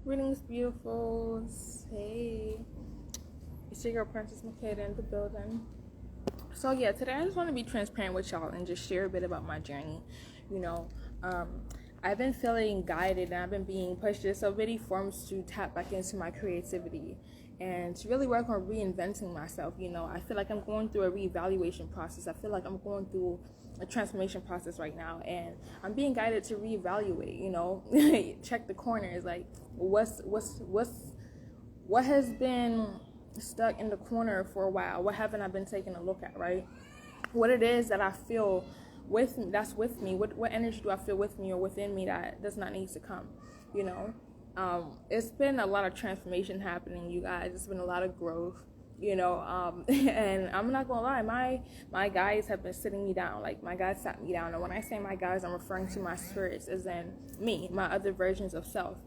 Greetings, beautifuls. Hey, it's your girl Princess Makeda in the building. So yeah, today I just want to be transparent with y'all and just share a bit about my journey. You know, um, I've been feeling guided and I've been being pushed in so many forms to tap back into my creativity and to really work on reinventing myself. I feel like I'm going through a reevaluation process. I feel like I'm going through a transformation process right now, and I'm being guided to reevaluate. Check the corners, like what has been stuck in the corner for a while. What haven't I been taking a look at, right? What it is that I feel with me, that's with me. What energy do I feel with me or within me that does not need to come? You know, it's been a lot of transformation happening, you guys. It's been a lot of growth. And I'm not gonna lie, my guys have been sitting me down. Like, my guys sat me down, and when I say my guys, I'm referring to my spirits, as in me, my other versions of self.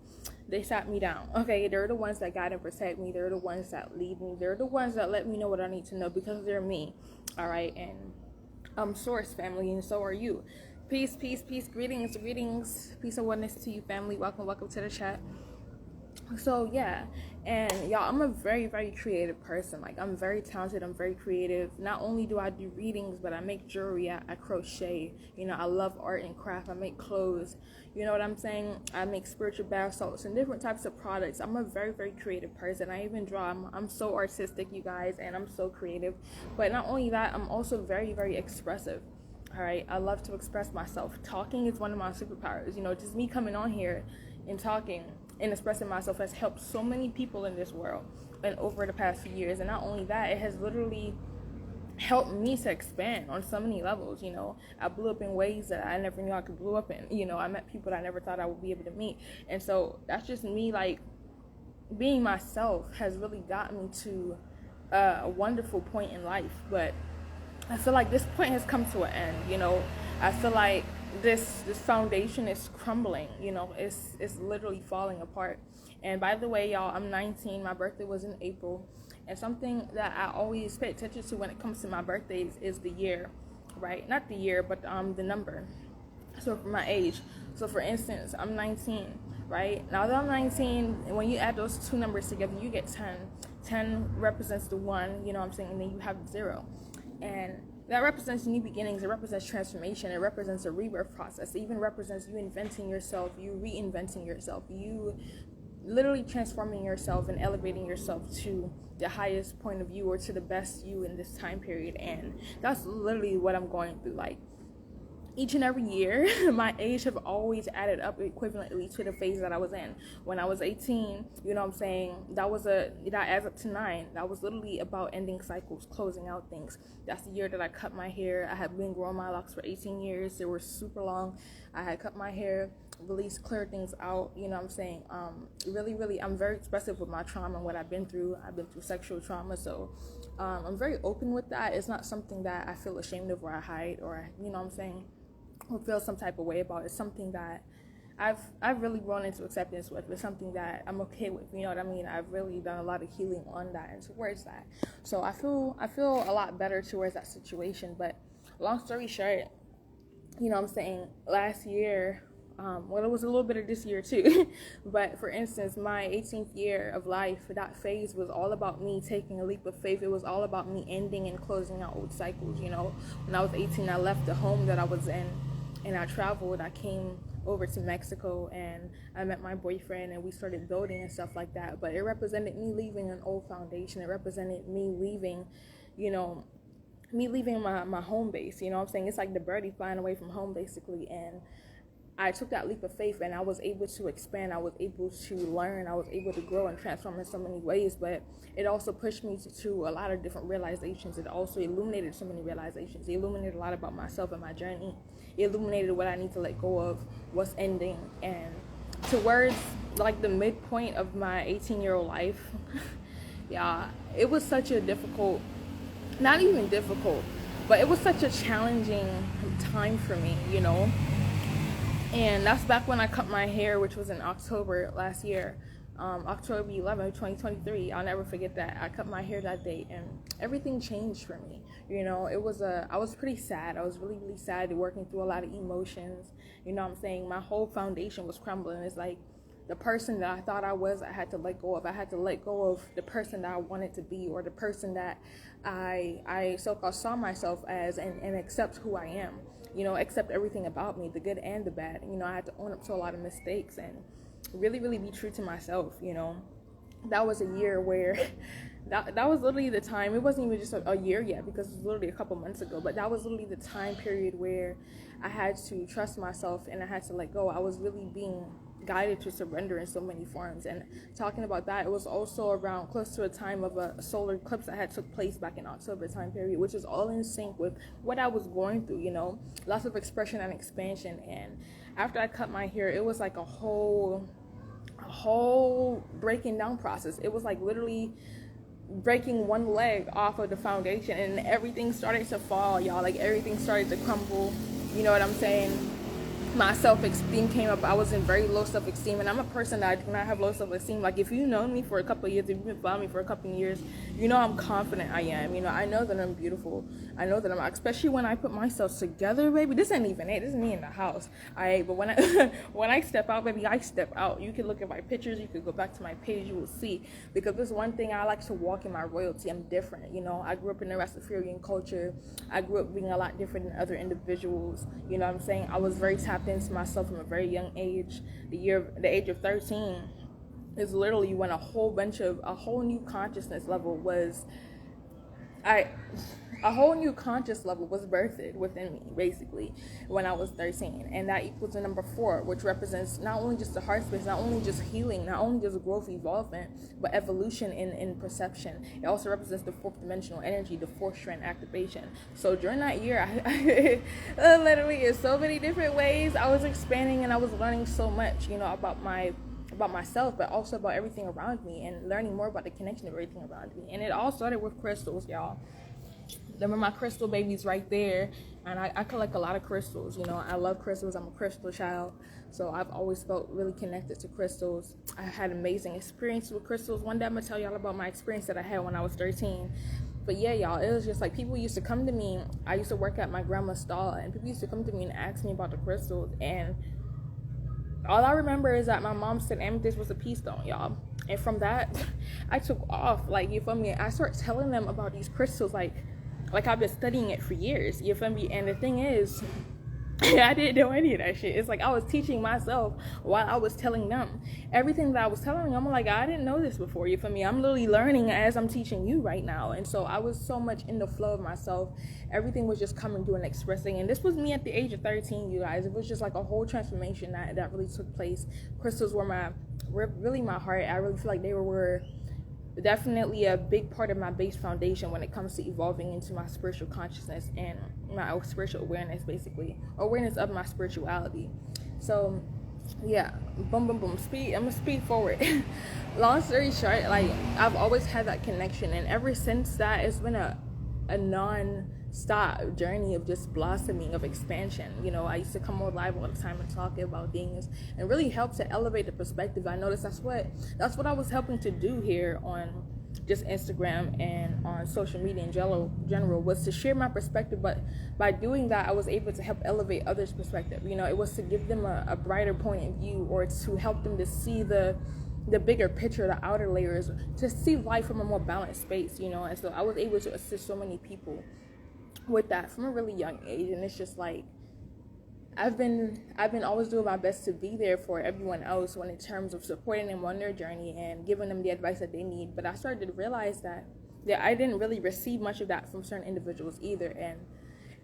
They sat me down. Okay, they're the ones that guide and protect me. They're the ones that lead me. They're the ones that let me know what I need to know because they're me. All right, and I'm Source family, and so are you. Peace, peace, peace. Greetings, greetings. Peace and oneness to you, family. Welcome, welcome to the chat. So yeah, and y'all, I'm a very, very creative person. Like, I'm very talented, I'm very creative. Not only do I do readings, but I make jewelry, I crochet. I love art and craft. I make clothes. You know what I'm saying? I make spiritual bath salts and different types of products. I'm a very, very creative person. I even draw. I'm so artistic, you guys, and I'm so creative. But not only that, I'm also very, very expressive. All right, I love to express myself. Talking is one of my superpowers. Just me coming on here and talking and expressing myself has helped so many people in this world and over the past few years. And not only that, it has literally helped me to expand on so many levels. I blew up in ways that I never knew I could blow up in. I met people that I never thought I would be able to meet. And so that's just me, like, being myself has really gotten me to a wonderful point in life. But I feel like this point has come to an end. I feel like this foundation is crumbling. It's literally falling apart. And by the way, y'all, I'm 19. My birthday was in April, and something that I always pay attention to when it comes to my birthdays is the year, right? Not the year, but the number. So for my age. So for instance, I'm 19, right? Now that I'm 19, when you add those two numbers together, you get 10. 10 represents the one, you know what I'm saying, and then you have 0. And that represents new beginnings. It represents transformation. It represents a rebirth process. It even represents you inventing yourself, you reinventing yourself, you literally transforming yourself and elevating yourself to the highest point of view or to the best you in this time period. And that's literally what I'm going through. Like, each and every year, my age have always added up equivalently to the phase that I was in. When I was 18, you know what I'm saying, that adds up to 9. That was literally about ending cycles, closing out things. That's the year that I cut my hair. I had been growing my locks for 18 years. They were super long. I had cut my hair, released, cleared things out, you know what I'm saying. Really, really, I'm very expressive with my trauma and what I've been through. I've been through sexual trauma, so I'm very open with that. It's not something that I feel ashamed of or I hide or, you know what I'm saying, or feel some type of way about. It's something that I've really grown into acceptance with. It's something that I'm okay with. You know what I mean? I've really done a lot of healing on that and towards that. So I feel a lot better towards that situation. But long story short, you know what I'm saying, last year, well, it was a little bit of this year too, but for instance, my 18th year of life, that phase was all about me taking a leap of faith. It was all about me ending and closing out old cycles. When I was 18, I left the home that I was in and I traveled. I came over to Mexico and I met my boyfriend and we started building and stuff like that. But it represented me leaving an old foundation. It represented me leaving, you know, my home base. You know what I'm saying? It's like the birdie flying away from home, basically. And I took that leap of faith and I was able to expand. I was able to learn. I was able to grow and transform in so many ways. But it also pushed me to a lot of different realizations. It also illuminated so many realizations. It illuminated a lot about myself and my journey. It illuminated what I need to let go of, what's ending. And towards like the midpoint of my 18-year-old life, yeah, it was such a difficult, not even difficult, but it was such a challenging time for me, And that's back when I cut my hair, which was in October last year, October 11th, 2023. I'll never forget that. I cut my hair that day, and everything changed for me. I was pretty sad. I was really, really sad, working through a lot of emotions. You know what I'm saying? My whole foundation was crumbling. It's like the person that I thought I was, I had to let go of. I had to let go of the person that I wanted to be, or the person that I so-called saw myself as, and accept who I am. Accept everything about me, the good and the bad. I had to own up to a lot of mistakes and really, really be true to myself. That was a year where that was literally the time. It wasn't even just a year yet, because it was literally a couple months ago, but that was literally the time period where I had to trust myself and I had to let go. I was really being guided to surrender in so many forms. And talking about that, it was also around close to a time of a solar eclipse that had took place back in October time period, which is all in sync with what I was going through. Lots of expression and expansion. And after I cut my hair, it was like a whole breaking down process. It was like literally breaking one leg off of the foundation, and everything started to fall, y'all. Like, everything started to crumble. You know what I'm saying? My self-esteem came up. I was in very low self-esteem, and I'm a person that I do not have low self-esteem. Like, if you've known me for a couple of years, if you've been following me for a couple of years, I'm confident I am. I know that I'm beautiful. I know that I'm, especially when I put myself together, baby. This ain't even it. This is me in the house. But when I when I step out, baby, I step out. You can look at my pictures. You could go back to my page. You will see. Because there's one thing, I like to walk in my royalty. I'm different. I grew up in the Rastafarian culture. I grew up being a lot different than other individuals. You know what I'm saying? I was very tapped into myself from a very young age. The age of 13 is literally when a whole new consciousness level was birthed within me, basically, when I was 13. And that equals the number 4, which represents not only just the heart space, not only just healing, not only just growth, evolvement, but evolution in perception. It also represents the 4th dimensional energy, the 4th strand activation. So during that year, I literally, in so many different ways, I was expanding and I was learning so much, about myself, but also about everything around me, and learning more about the connection of everything around me. And it all started with crystals, y'all. Remember my crystal babies right there. And I collect a lot of crystals. I love crystals. I'm a crystal child, so I've always felt really connected to crystals. I had amazing experience with crystals. One day I'm gonna tell y'all about my experience that I had when I was 13. But yeah, y'all, it was just like, people used to come to me. I used to work at my grandma's stall, and people used to come to me and ask me about the crystals. And all I remember is that my mom said amethyst was a peace stone, y'all. And from that, I took off. Like, you feel me? I started telling them about these crystals, like I've been studying it for years. You feel me? And the thing is, I didn't know any of that shit. It's like I was teaching myself while I was telling them. Everything that I was telling them, I'm like, I didn't know this before. You feel me? I'm literally learning as I'm teaching you right now. And so I was so much in the flow of myself. Everything was just coming through and expressing. And this was me at the age of 13, you guys. It was just like a whole transformation that really took place. Crystals were really my heart. I really feel like they were definitely a big part of my base foundation when it comes to evolving into my spiritual consciousness and my spiritual awareness, basically awareness of my spirituality. So yeah, boom, I'm gonna speed forward. Long story short, like, I've always had that connection, and ever since that, it's been a non-stop journey of just blossoming, of expansion. I used to come on live all the time and talk about things and really help to elevate the perspective. I noticed that's what I was helping to do here on just Instagram and on social media in general, was to share my perspective. But by doing that, I was able to help elevate others' perspective. It was to give them a brighter point of view, or to help them to see the bigger picture, the outer layers, to see life from a more balanced space. And so I was able to assist so many people with that from a really young age. And it's just like, I've been always doing my best to be there for everyone else, when in terms of supporting them on their journey and giving them the advice that they need. But I started to realize that I didn't really receive much of that from certain individuals either. And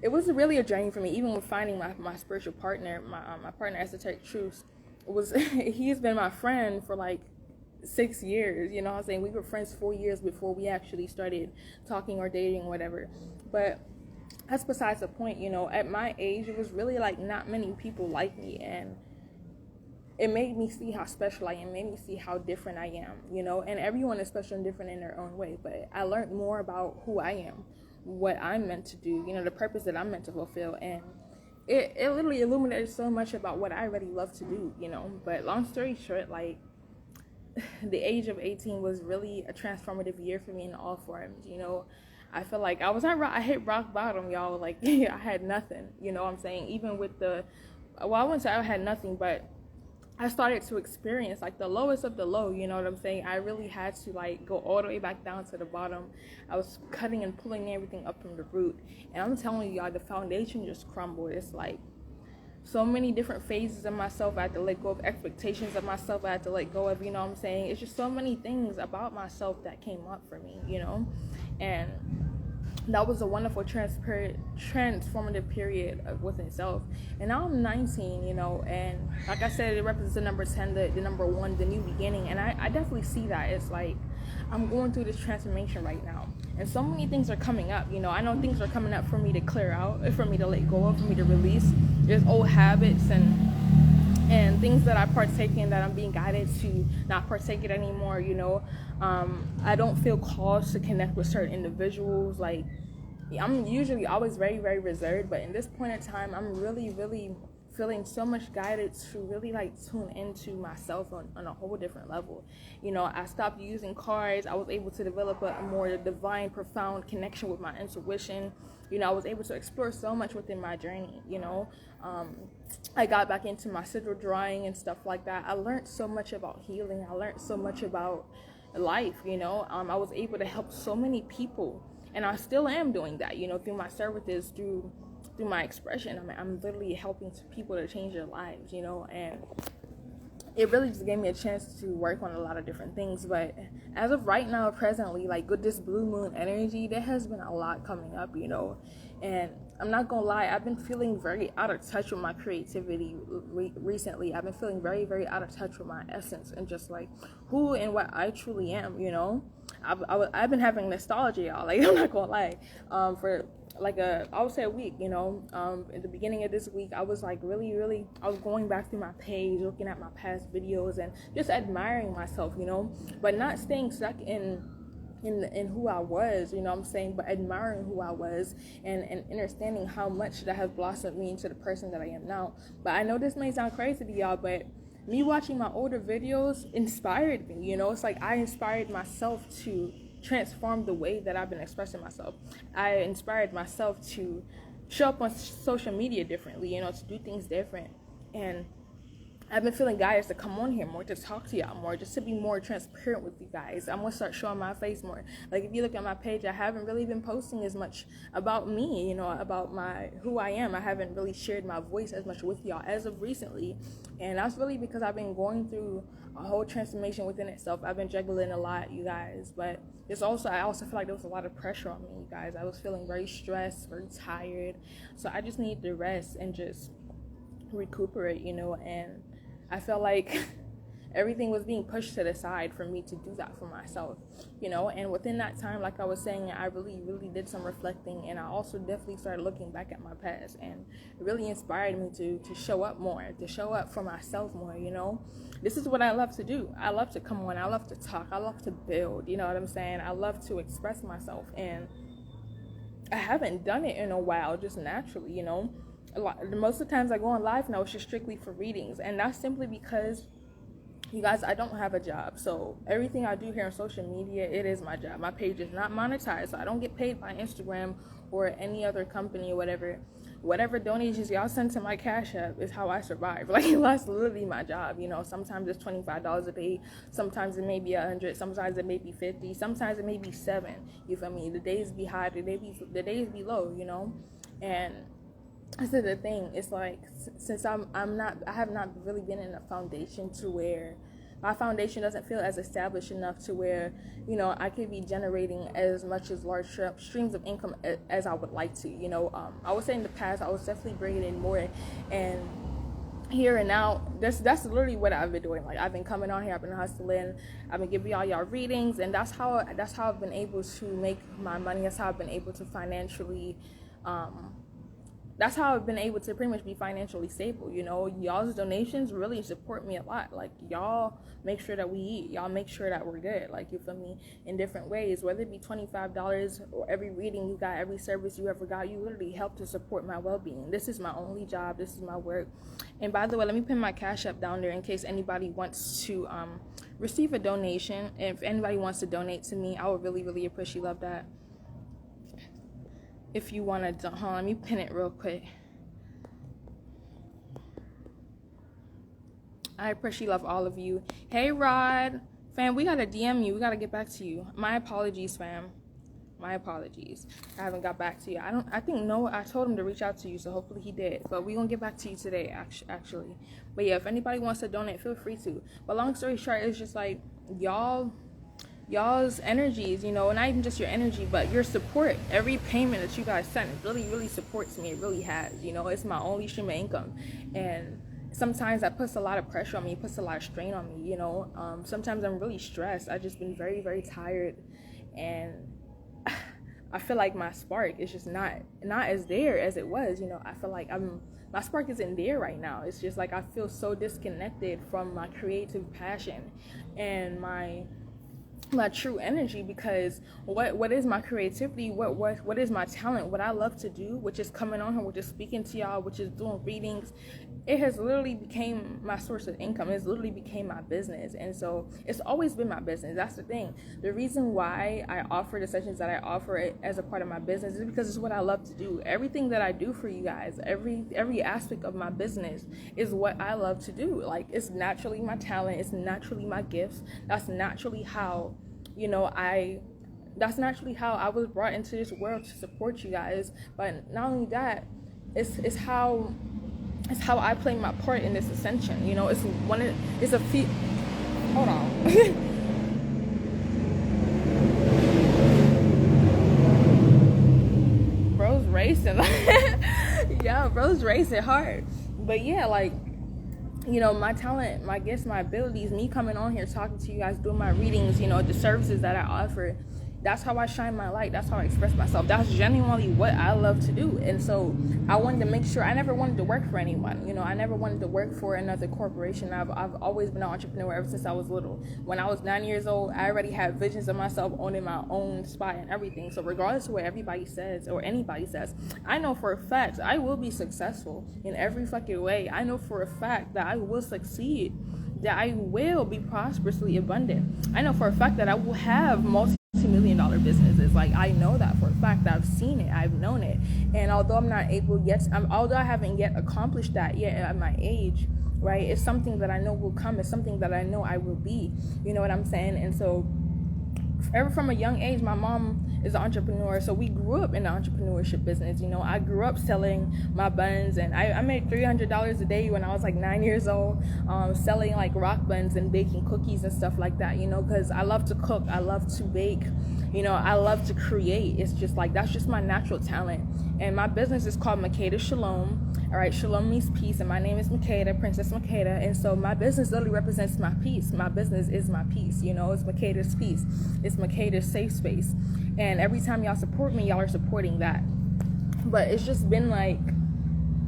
it was really a journey for me, even with finding my spiritual partner, my partner, Esoteric Truths. He's been my friend for like 6 years. You know what I'm saying? We were friends 4 years before we actually started talking or dating or whatever. But that's besides the point. At my age, it was really like not many people like me, and it made me see how special I am, made me see how different I am, and everyone is special and different in their own way. But I learned more about who I am, what I'm meant to do, the purpose that I'm meant to fulfill. And it literally illuminated so much about what I really love to do, But long story short, like, the age of 18 was really a transformative year for me in all forms. I feel like I hit rock bottom, y'all. Like, I had nothing, what I'm saying? Even with I wouldn't say I had nothing, but I started to experience like the lowest of the low, you know what I'm saying? I really had to like go all the way back down to the bottom. I was cutting and pulling everything up from the root. And I'm telling y'all, the foundation just crumbled. It's like so many different phases of myself I had to let go of, expectations of myself I had to let go of, you know what I'm saying? It's just so many things about myself that came up for me, you know? And that was a wonderful transformative period within itself. And now I'm 19, you know, and like I said, it represents the number 10, the number 1, the new beginning. And I definitely see that. It's like I'm going through this transformation right now, and so many things are coming up, you know. I know things are coming up for me to clear out, for me to let go of, for me to release. There's old habits and things that I partake in that I'm being guided to not partake it anymore, you know. I don't feel called to connect with certain individuals. Like, I'm usually always very, very reserved, but in this point in time, I'm really, really feeling so much guided to really like tune into myself on a whole different level. You know, I stopped using cards. I was able to develop a more divine, profound connection with my intuition. You know, I was able to explore so much within my journey, you know. I got back into my sigil drawing and stuff like that. I learned so much about healing. I learned so much about life, you know. I was able to help so many people, and I still am doing that, you know, through my services, through my expression. I'm literally helping people to change their lives, you know. And it really just gave me a chance to work on a lot of different things. But as of right now, presently, like with this blue moon energy, there has been a lot coming up, you know. And I'm not gonna lie, I've been feeling very out of touch with my creativity recently. I've been feeling very, very out of touch with my essence and just like who and what I truly am, you know. I've been having nostalgia, y'all. Like, I'm not gonna lie. For like I would say a week, you know. At the beginning of this week, I was like really, I was going back through my page, looking at my past videos and just admiring myself, you know, but not staying stuck in who I was, you know what I'm saying, but admiring who I was and understanding how much that has blossomed me into the person that I am now. But I know this may sound crazy to y'all, but me watching my older videos inspired me, you know. It's like I inspired myself to transform the way that I've been expressing myself. I inspired myself to show up on social media differently, you know, to do things different. And I've been feeling guys to come on here more, to talk to y'all more, just to be more transparent with you guys. I'm going to start showing my face more. Like, if you look at my page, I haven't really been posting as much about me, you know, about who I am. I haven't really shared my voice as much with y'all as of recently. And that's really because I've been going through a whole transformation within itself. I've been juggling a lot, you guys. But I also feel like there was a lot of pressure on me, you guys. I was feeling very stressed, very tired. So I just needed to rest and just recuperate, you know. And I felt like everything was being pushed to the side for me to do that for myself, you know. And within that time, like I was saying, I really did some reflecting, and I also definitely started looking back at my past, and it really inspired me to show up more, to show up for myself more, you know. This is what I love to do. I love to come on, I love to talk, I love to build, you know what I'm saying. I love to express myself, and I haven't done it in a while, just naturally, you know. Most of the times I go on live now, it's just strictly for readings, and that's simply because, you guys, I don't have a job. So everything I do here on social media, it is my job. My page is not monetized, so I don't get paid by Instagram or any other company or whatever donations y'all send to my Cash App is how I survive. Like, that's literally my job, you know. Sometimes it's $25 a day, sometimes it may be 100, sometimes it may be 50, sometimes it may be 7. You feel me? The days be high, the days be low, you know. And this is the thing. It's like, since I have not really been in a foundation to where my foundation doesn't feel as established enough to where, you know, I could be generating as much as large streams of income as I would like to, you know. I would say in the past I was definitely bringing in more, and here and now, that's literally what I've been doing. Like, I've been coming on here, I've been hustling, I've been giving y'all readings, and that's how I've been able to make my money. That's how I've been able to financially that's how I've been able to pretty much be financially stable, you know. Y'all's donations really support me a lot. Like, y'all make sure that we eat. Y'all make sure that we're good. Like, you feel me? In different ways. Whether it be $25 or every reading you got, every service you ever got, you literally help to support my well-being. This is my only job. This is my work. And by the way, let me pin my Cash App down there in case anybody wants to receive a donation. If anybody wants to donate to me, I would really appreciate love that. If you want to, let me pin it real quick. I appreciate love all of you. Hey, Rod. Fam, we got to DM you. We got to get back to you. My apologies, fam. My apologies. I haven't got back to you. I think Noah, I told him to reach out to you, so hopefully he did. But we're going to get back to you today, actually. But yeah, if anybody wants to donate, feel free to. But long story short, it's just like, y'all's energies, you know, not even just your energy, but your support. Every payment that you guys send really, really supports me. It really has, you know. It's my only stream of income. And sometimes that puts a lot of pressure on me. It puts a lot of strain on me, you know. Sometimes I'm really stressed. I've just been very, very tired. And I feel like my spark is just not as there as it was, you know. I feel like my spark isn't there right now. It's just like I feel so disconnected from my creative passion and my true energy, because what is my creativity, what is my talent, what I love to do, which is coming on here, which is speaking to y'all, which is doing readings. It has literally became my source of income. It's literally became my business. And so it's always been my business. That's the thing. The reason why I offer the sessions that I offer it as a part of my business is because it's what I love to do. Everything that I do for you guys, every aspect of my business is what I love to do. Like, it's naturally my talent. It's naturally my gifts. That's naturally how, you know, that's naturally how I was brought into this world, to support you guys. But not only that, it's how I play my part in this ascension. You know, it's a feat. Hold on. Bro's racing. Yeah, bro's racing hard. But yeah, like, you know, my talent, my gifts, my abilities, me coming on here talking to you guys, doing my readings, you know, the services that I offer, that's how I shine my light. That's how I express myself. That's genuinely what I love to do. And so I wanted to make sure, I never wanted to work for anyone. You know, I never wanted to work for another corporation. I've always been an entrepreneur ever since I was little. When I was 9 years old, I already had visions of myself owning my own spot and everything. So regardless of what everybody says or anybody says, I know for a fact I will be successful in every fucking way. I know for a fact that I will succeed, that I will be prosperously abundant. I know for a fact that I will have multi-million-dollar businesses. Like, I know that for a fact. I've seen it, I've known it. And although although I haven't yet accomplished that yet at my age, right, it's something that I know will come. It's something that I know I will be. You know what I'm saying? And so ever from a young age, my mom is an entrepreneur, so we grew up in the entrepreneurship business. You know, I grew up selling my buns, and I made $300 a day when I was like 9 years old, selling like rock buns and baking cookies and stuff like that, you know, because I love to cook, I love to bake, you know, I love to create. It's just like, that's just my natural talent. And my business is called Makeda Shalom. All right, Shalom means peace, and my name is Makeda, Princess Makeda. And so my business literally represents my peace. My business is my peace, you know. It's Makeda's peace. It's Makeda's safe space. And every time y'all support me, y'all are supporting that. But it's just been like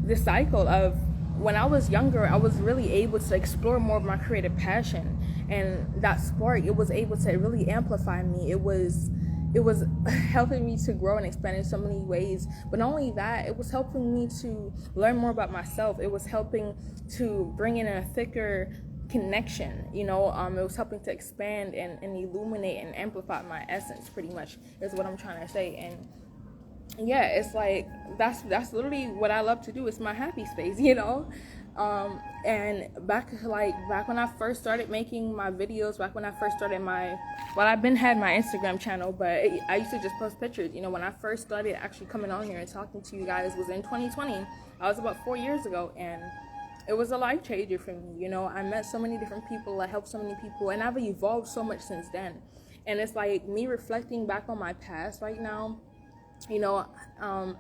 this cycle of, when I was younger, I was really able to explore more of my creative passion. And that spark, it was able to really amplify me. It was helping me to grow and expand in so many ways. But not only that, it was helping me to learn more about myself. It was helping to bring in a thicker connection, you know. It was helping to expand and illuminate and amplify my essence, pretty much, is what I'm trying to say. And yeah, it's like, that's literally what I love to do. It's my happy space, you know. And back when I first started making my videos, back when I first started I've been had my Instagram channel, but I used to just post pictures. You know, when I first started actually coming on here and talking to you guys was in 2020. I was about 4 years ago, and it was a life changer for me. You know, I met so many different people, I helped so many people, and I've evolved so much since then. And it's like me reflecting back on my past right now. You know,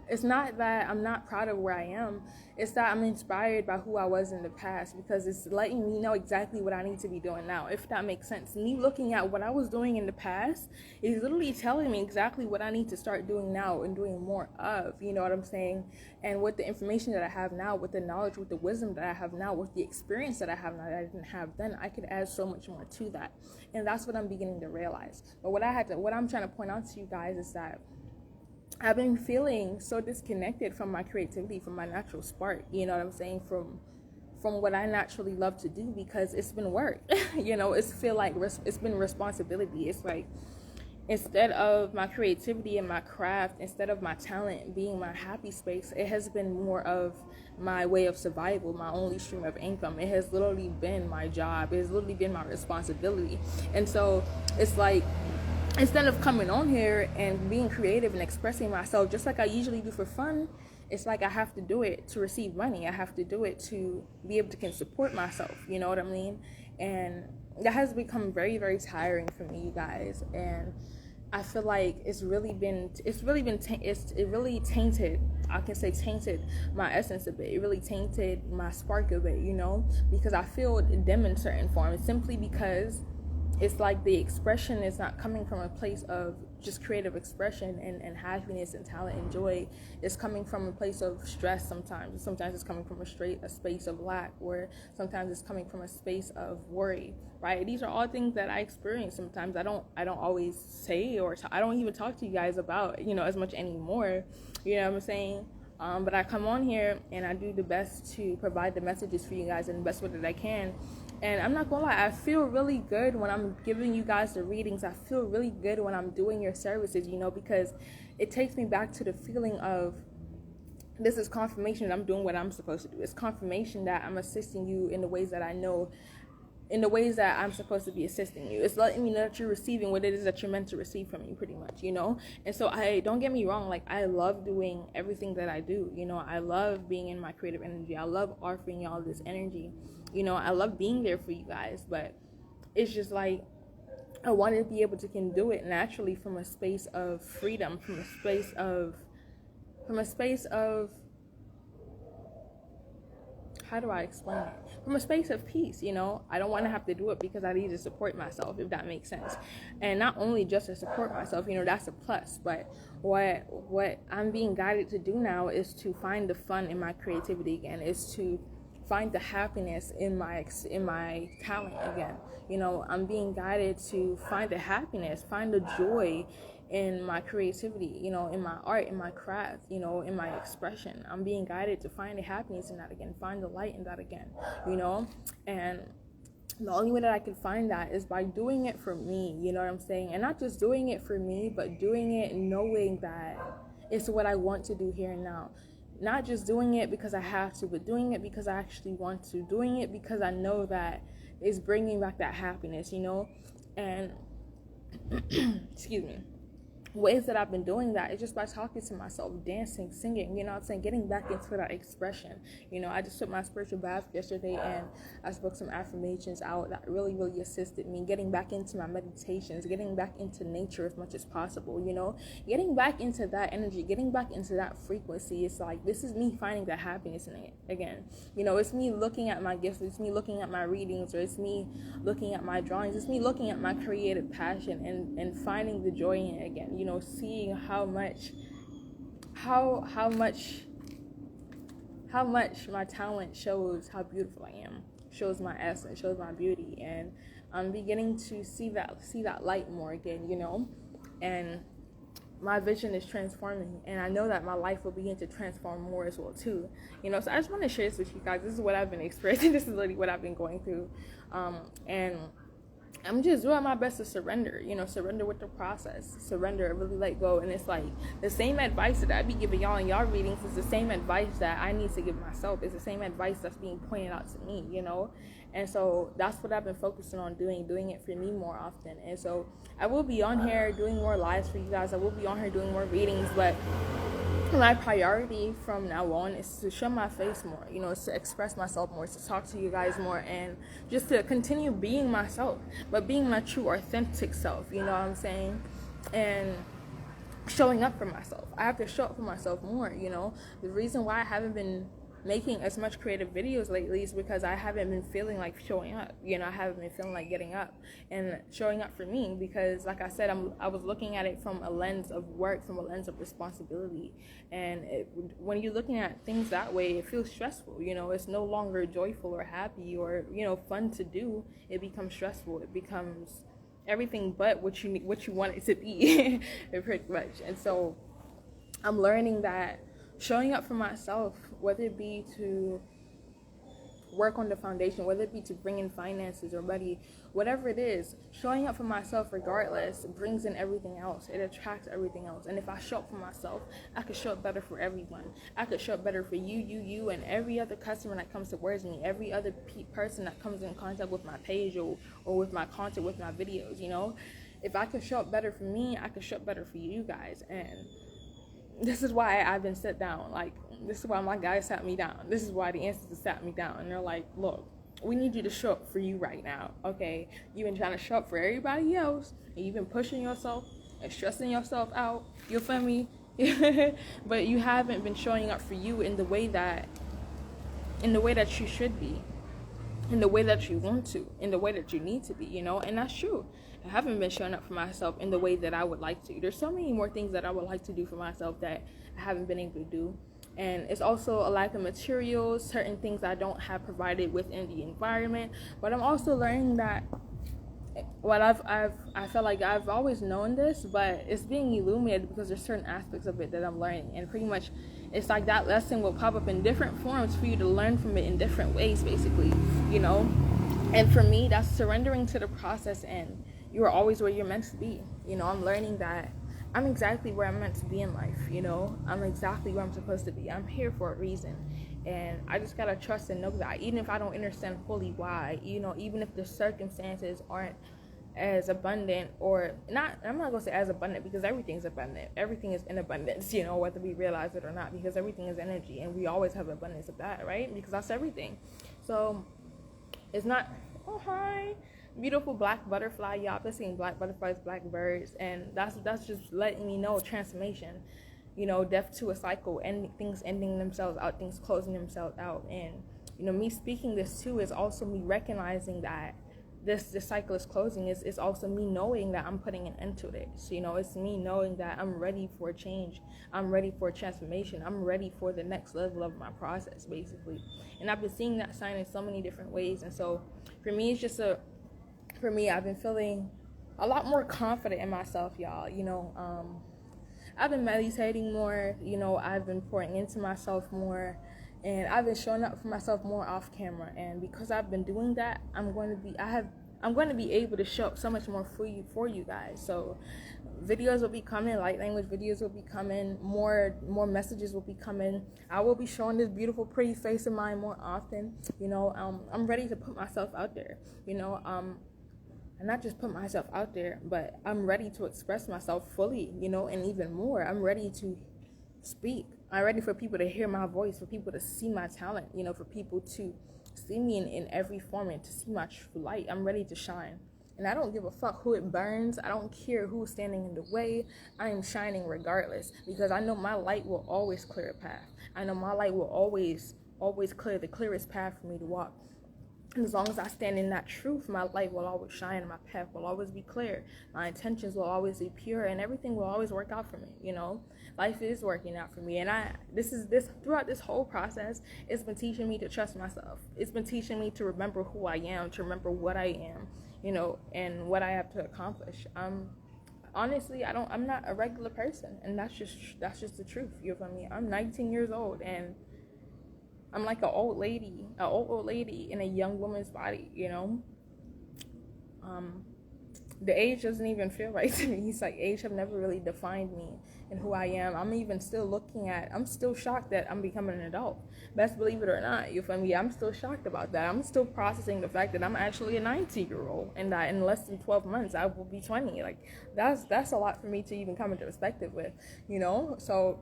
it's not that I'm not proud of where I am. It's that I'm inspired by who I was in the past, because it's letting me know exactly what I need to be doing now, if that makes sense. Me looking at what I was doing in the past is literally telling me exactly what I need to start doing now and doing more of, you know what I'm saying? And with the information that I have now, with the knowledge, with the wisdom that I have now, with the experience that I have now that I didn't have then, I could add so much more to that. And that's what I'm beginning to realize. But what I'm trying to point out to you guys is that I've been feeling so disconnected from my creativity, from my natural spark, you know what I'm saying, from what I naturally love to do, because it's been work. You know, it's been responsibility. It's like, instead of my creativity and my craft, instead of my talent being my happy space, it has been more of my way of survival, my only stream of income. It has literally been my job. It has literally been my responsibility. And so it's like, instead of coming on here and being creative and expressing myself just like I usually do for fun, it's like I have to do it to receive money. I have to do it to be able to can support myself. You know what I mean? And that has become very, very tiring for me, you guys. And I feel like it really tainted, I can say tainted my essence a bit. It really tainted my spark a bit, you know, because I feel dim in certain forms simply because it's like the expression is not coming from a place of just creative expression and happiness and talent and joy. It's coming from a place of stress sometimes. Sometimes it's coming from a space of lack, or sometimes it's coming from a space of worry, right? These are all things that I experience sometimes. I don't always say, or I don't even talk to you guys about, you know, as much anymore. You know what I'm saying? But I come on here and I do the best to provide the messages for you guys in the best way that I can. And I'm not gonna lie, I feel really good when I'm giving you guys the readings. I feel really good when I'm doing your services, you know, because it takes me back to the feeling of, this is confirmation that I'm doing what I'm supposed to do. It's confirmation that I'm assisting you in the ways that I know, in the ways that I'm supposed to be assisting you. It's letting me know that you're receiving what it is that you're meant to receive from me, pretty much, you know? And so don't get me wrong, like, I love doing everything that I do, you know? I love being in my creative energy. I love offering y'all this energy. You know, I love being there for you guys, but it's just like, I want to be able to can do it naturally from a space of freedom, from a space of, how do I explain it? From a space of peace, you know? I don't want to have to do it because I need to support myself, if that makes sense. And not only just to support myself, you know, that's a plus, but what I'm being guided to do now is to find the fun in my creativity again, is to find the happiness in my talent again. You know, I'm being guided to find the happiness, find the joy in my creativity, you know, in my art, in my craft, you know, in my expression. I'm being guided to find the happiness in that again, find the light in that again, you know. And the only way that I can find that is by doing it for me, you know what I'm saying? And not just doing it for me, but doing it knowing that it's what I want to do here and now. Not just doing it because I have to, but doing it because I actually want to. Doing it because I know that it's bringing back that happiness, you know? And, excuse me. Ways that I've been doing that is just by talking to myself, dancing, singing, you know what I'm saying, getting back into that expression. You know, I just took my spiritual bath yesterday and I spoke some affirmations out that really, really assisted me, getting back into my meditations, getting back into nature as much as possible, you know, getting back into that energy, getting back into that frequency. It's like, this is me finding that happiness in it again. You know, it's me looking at my gifts, it's me looking at my readings, or it's me looking at my drawings, it's me looking at my creative passion and finding the joy in it again. You know, seeing how much my talent shows how beautiful I am, shows my essence, shows my beauty, and I'm beginning to see that light more again, you know. And my vision is transforming, and I know that my life will begin to transform more as well too, you know. So I just want to share this with you guys. This is what I've been experiencing. This is literally what I've been going through, and I'm just doing my best to surrender, you know, surrender with the process, surrender, really let go. And it's like the same advice that I be giving y'all in y'all readings is the same advice that I need to give myself. It's the same advice that's being pointed out to me, you know. And so that's what I've been focusing on doing it for me more often. And so I will be on here doing more lives for you guys. I will be on here doing more readings, but my priority from now on is to show my face more, you know, it's to express myself more, to talk to you guys more, and just to continue being myself, but being my true authentic self, you know what I'm saying? And showing up for myself. I have to show up for myself more, you know. The reason why I haven't been making as much creative videos lately is because I haven't been feeling like showing up, you know. I haven't been feeling like getting up and showing up for me, because like I said, I was looking at it from a lens of work, from a lens of responsibility, and when you're looking at things that way, it feels stressful, you know. It's no longer joyful or happy or, you know, fun to do. It becomes stressful. It becomes everything but what you want it to be pretty much. And so I'm learning that showing up for myself, whether it be to work on the foundation, whether it be to bring in finances or money, whatever it is. Showing up for myself regardless brings in everything else. It attracts everything else. And if I show up for myself, I could show up better for everyone. I could show up better for you, and every other customer that comes towards me, every other person that comes in contact with my page or with my content, with my videos, you know. If I could show up better for me, I could show up better for you guys. And this is why I've been set down. Like, this is why my guys sat me down. This is why the ancestors sat me down. And they're like, look, we need you to show up for you right now, okay? You've been trying to show up for everybody else, and you've been pushing yourself and stressing yourself out. You feel me? But you haven't been showing up for you in the way that you should be, in the way that you want to, in the way that you need to be, you know. And that's true. I haven't been showing up for myself in the way that I would like to. There's so many more things that I would like to do for myself that I haven't been able to do. And it's also a lack of materials, certain things I don't have provided within the environment. But I'm also learning that I feel like I've always known this, but it's being illuminated because there's certain aspects of it that I'm learning. And pretty much it's like that lesson will pop up in different forms for you to learn from it in different ways, basically, you know. And for me, that's surrendering to the process, and you are always where you're meant to be. You know, I'm learning that I'm exactly where I'm meant to be in life, you know. I'm exactly where I'm supposed to be. I'm here for a reason. And I just gotta trust and know that, even if I don't understand fully why, you know, even if the circumstances aren't as abundant, or not, I'm not gonna say as abundant, because everything's abundant. Everything is in abundance, you know, whether we realize it or not, because everything is energy, and we always have abundance of that, right? Because that's everything. So it's not, oh hi, beautiful black butterfly. Y'all been seeing black butterflies, black birds, and that's just letting me know transformation, you know, death to a cycle, and things ending themselves out, things closing themselves out. And you know, me speaking this too is also me recognizing that this cycle is closing. Is also me knowing that I'm putting an end to it. So, you know, it's me knowing that I'm ready for a change. I'm ready for a transformation. I'm ready for the next level of my process, basically. And I've been seeing that sign in so many different ways. And so for me, I've been feeling a lot more confident in myself, y'all. You know, I've been meditating more. You know, I've been pouring into myself more. And I've been showing up for myself more off camera, and because I've been doing that, I'm going to be able to show up so much more for you guys. So videos will be coming, light language videos will be coming, more messages will be coming. I will be showing this beautiful, pretty face of mine more often. You know, I'm ready to put myself out there. You know, and not just put myself out there, but I'm ready to express myself fully. You know, and even more, I'm ready to speak. I'm ready for people to hear my voice, for people to see my talent, you know, for people to see me in every form and to see my true light. I'm ready to shine. And I don't give a fuck who it burns. I don't care who's standing in the way. I am shining regardless, because I know my light will always clear a path. I know my light will always clear the clearest path for me to walk. And as long as I stand in that truth, my light will always shine, my path will always be clear, my intentions will always be pure, and everything will always work out for me, you know. Life is working out for me, and throughout this whole process, it's been teaching me to trust myself. It's been teaching me to remember who I am, to remember what I am, you know, and what I have to accomplish. Honestly, I'm not a regular person, and that's just the truth. You feel me? I'm 19 years old, and I'm like an old lady in a young woman's body, you know. The age doesn't even feel right to me. It's like age have never really defined me and who I am. I'm still shocked that I'm becoming an adult. Best believe it or not, you feel me? I'm still shocked about that. I'm still processing the fact that I'm actually a 19-year-old, and that in less than 12 months I will be 20. Like, that's a lot for me to even come into perspective with, you know. So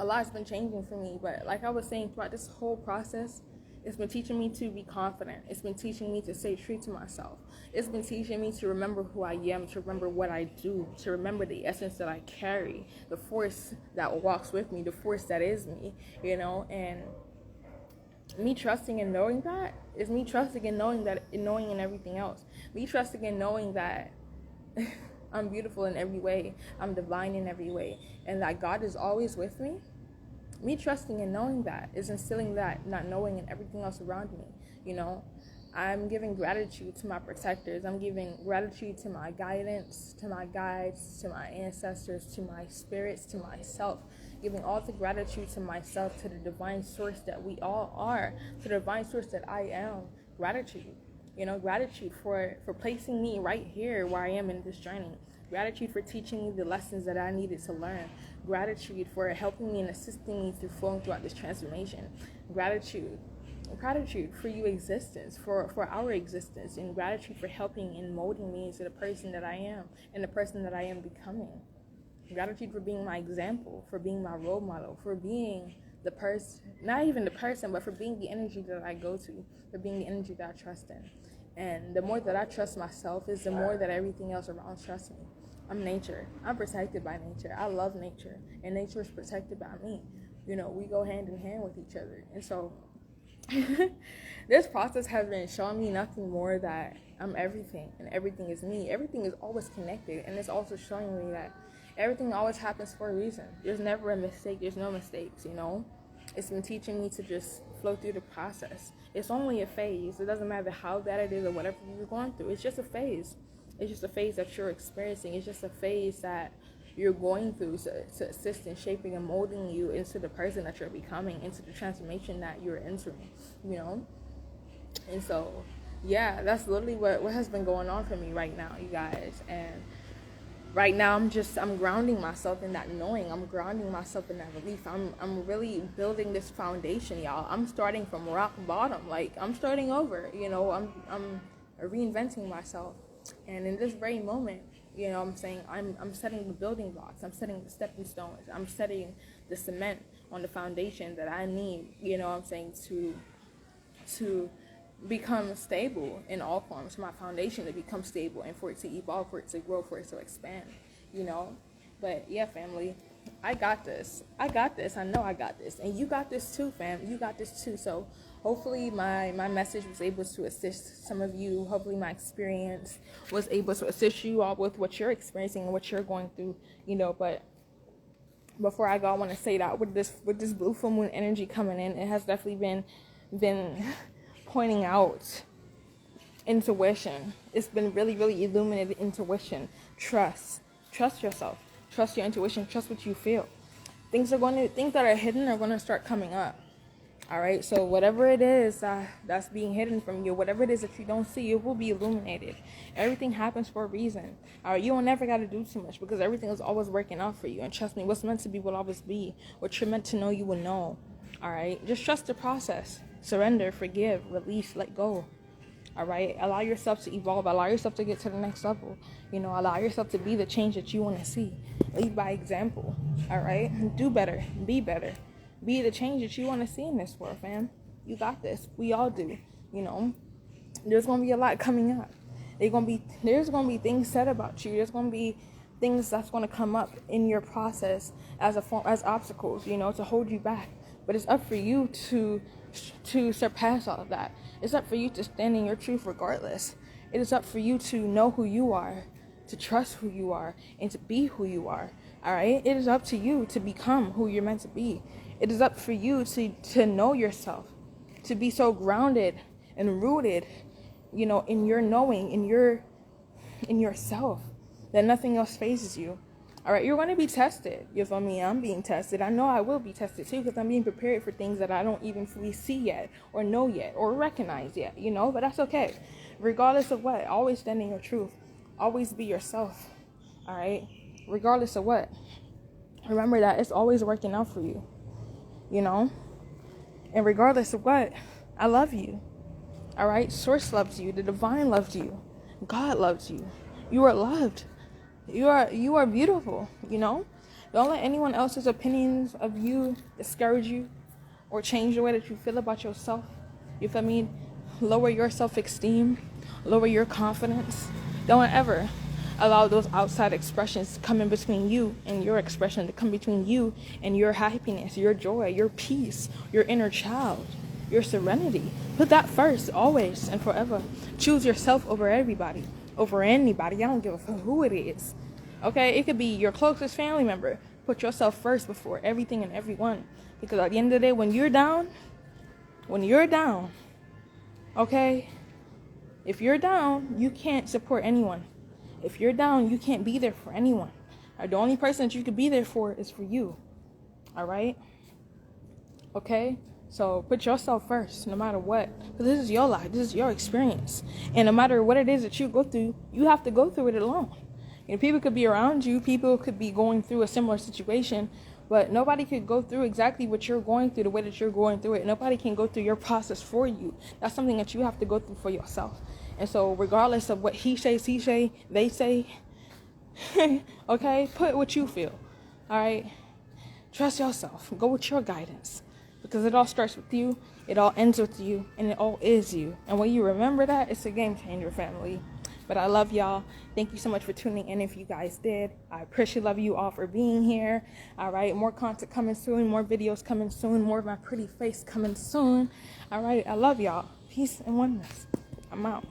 a lot's been changing for me, but like I was saying, throughout this whole process, it's been teaching me to be confident. It's been teaching me to stay true to myself. It's been teaching me to remember who I am, to remember what I do, to remember the essence that I carry, the force that walks with me, the force that is me, you know. And me trusting and knowing that is me trusting and knowing in everything else. Me trusting and knowing that I'm beautiful in every way, I'm divine in every way, and that God is always with me. Me trusting and knowing that is instilling that not knowing in everything else around me, you know. I'm giving gratitude to my protectors. I'm giving gratitude to my guidance, to my guides, to my ancestors, to my spirits, to myself, giving all the gratitude to myself, to the divine source that we all are, to the divine source that I am. Gratitude, gratitude for placing me right here where I am in this journey. Gratitude for teaching me the lessons that I needed to learn. Gratitude for helping me and assisting me through flowing throughout this transformation. Gratitude for your existence, for our existence, and gratitude for helping and molding me into the person that I am and the person that I am becoming. Gratitude for being my example, for being my role model, for being the person, not even the person, but for being the energy that I go to, for being the energy that I trust in. And the more that I trust myself is the more that everything else around trusts me. I'm nature. I'm protected by nature. I love nature, and nature is protected by me. We go hand in hand with each other. And so this process has been showing me nothing more that I'm everything, and everything is me. Everything is always connected, and it's also showing me that everything always happens for a reason. There's never a mistake. There's no mistakes, It's been teaching me to just flow through the process. It's only a phase. It doesn't matter how bad it is or whatever you're going through. It's just a phase. It's just a phase that you're experiencing. It's just a phase that you're going through to assist in shaping and molding you into the person that you're becoming, into the transformation that you're entering, And so, yeah, that's literally what has been going on for me right now, you guys. And right now, I'm grounding myself in that knowing. I'm grounding myself in that belief. I'm really building this foundation, y'all. I'm starting from rock bottom. Like, I'm starting over, I'm reinventing myself. And in this very moment, I'm saying I'm setting the building blocks. I'm setting the stepping stones. I'm setting the cement on the foundation that I need, to become stable in all forms, my foundation to become stable and for it to evolve, for it to grow, for it to expand, But yeah, family, I got this. I know I got this. And you got this too, fam. You got this too. So hopefully my message was able to assist some of you. Hopefully my experience was able to assist you all with what you're experiencing and what you're going through, But before I go, I want to say that with this blue full moon energy coming in, it has definitely been pointing out intuition. It's been really, really illuminated intuition. Trust yourself. Trust your intuition. Trust what you feel. Things that are hidden are going to start coming up. All right. So whatever it is that's being hidden from you, whatever it is that you don't see, it will be illuminated. Everything happens for a reason. All right. You don't never got to do too much because everything is always working out for you. And trust me, what's meant to be will always be. What you're meant to know, you will know. All right. Just trust the process. Surrender, forgive, release, let go. All right. Allow yourself to evolve. Allow yourself to get to the next level. Allow yourself to be the change that you want to see. Lead by example. All right. Do better. Be better. Be the change that you want to see in this world, fam. You got this. We all do. There's going to be a lot coming up. There's going to be things said about you. There's going to be things that's going to come up in your process as obstacles, to hold you back. But it's up for you to surpass all of that. It's up for you to stand in your truth regardless. It is up for you to know who you are, to trust who you are, and to be who you are. All right? It is up to you to become who you're meant to be. It is up for you to know yourself, to be so grounded and rooted, in your knowing, in yourself, that nothing else phases you. All right, you're going to be tested. You feel me? I'm being tested. I know I will be tested too because I'm being prepared for things that I don't even fully see yet or know yet or recognize yet, but that's okay. Regardless of what, always stand in your truth. Always be yourself. All right? Regardless of what. Remember that it's always working out for you, And regardless of what, I love you. All right? Source loves you. The divine loves you. God loves you. You are loved. You are beautiful, Don't let anyone else's opinions of you discourage you or change the way that you feel about yourself. You feel me? Lower your self-esteem, lower your confidence. Don't ever allow those outside expressions to come in between you and your expression, to come between you and your happiness, your joy, your peace, your inner child, your serenity. Put that first, always and forever. Choose yourself over everybody. Over anybody. I don't give a fuck who it is. Okay? It could be your closest family member. Put yourself first before everything and everyone. Because at the end of the day, when you're down, okay? If you're down, you can't support anyone. If you're down, you can't be there for anyone. The only person that you could be there for is for you. All right? Okay? So put yourself first, no matter what. Because this is your life. This is your experience. And no matter what it is that you go through, you have to go through it alone. You know, people could be around you. People could be going through a similar situation. But nobody could go through exactly what you're going through the way that you're going through it. Nobody can go through your process for you. That's something that you have to go through for yourself. And so regardless of what he say, they say, okay, put what you feel. All right? Trust yourself. Go with your guidance. Because it all starts with you, it all ends with you, and it all is you. And when you remember that, it's a game changer, family. But I love y'all. Thank you so much for tuning in if you guys did. I appreciate love you all for being here. All right, more content coming soon, more videos coming soon, more of my pretty face coming soon. All right, I love y'all. Peace and oneness. I'm out.